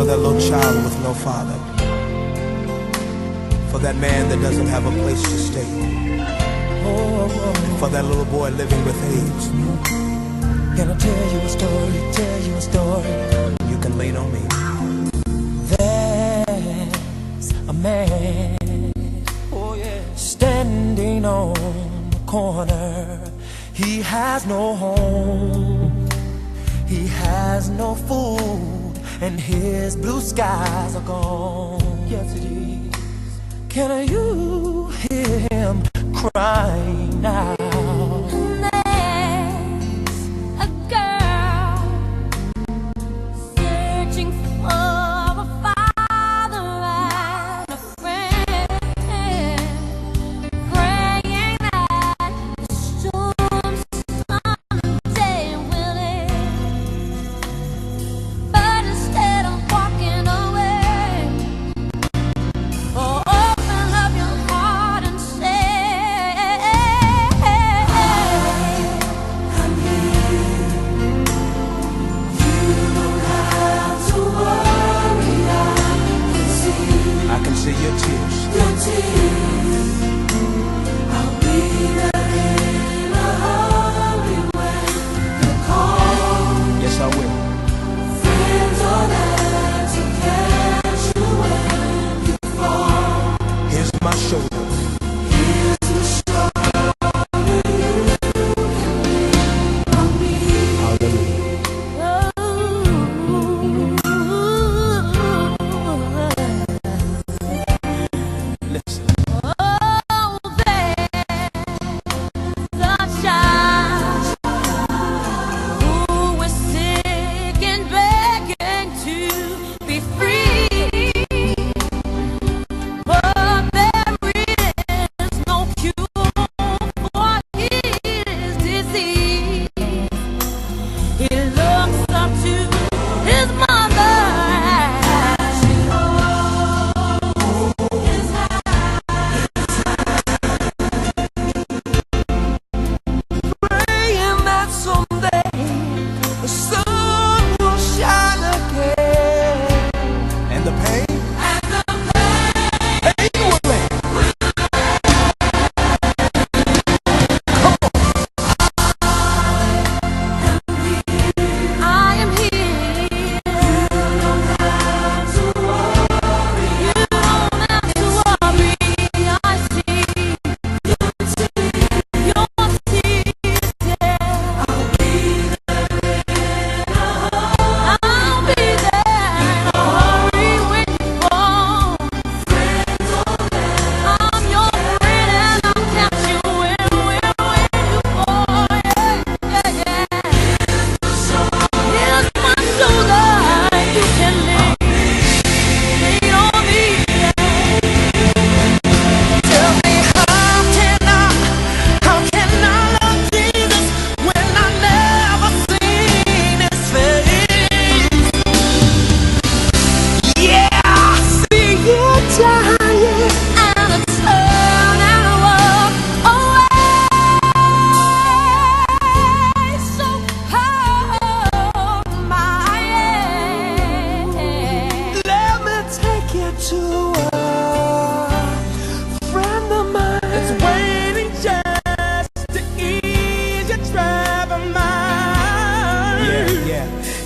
that little child with no father, for that man that doesn't have a place to stay, and for that little boy living with AIDS. Can I tell you a story, You can lean on me. There's a man, standing on the corner. He has no home, he has no food, and his blue skies are gone. Yes it is. Can you hear him crying now?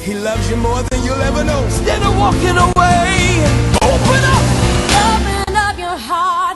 He loves you more than you'll ever know. Instead of walking away, open up your heart.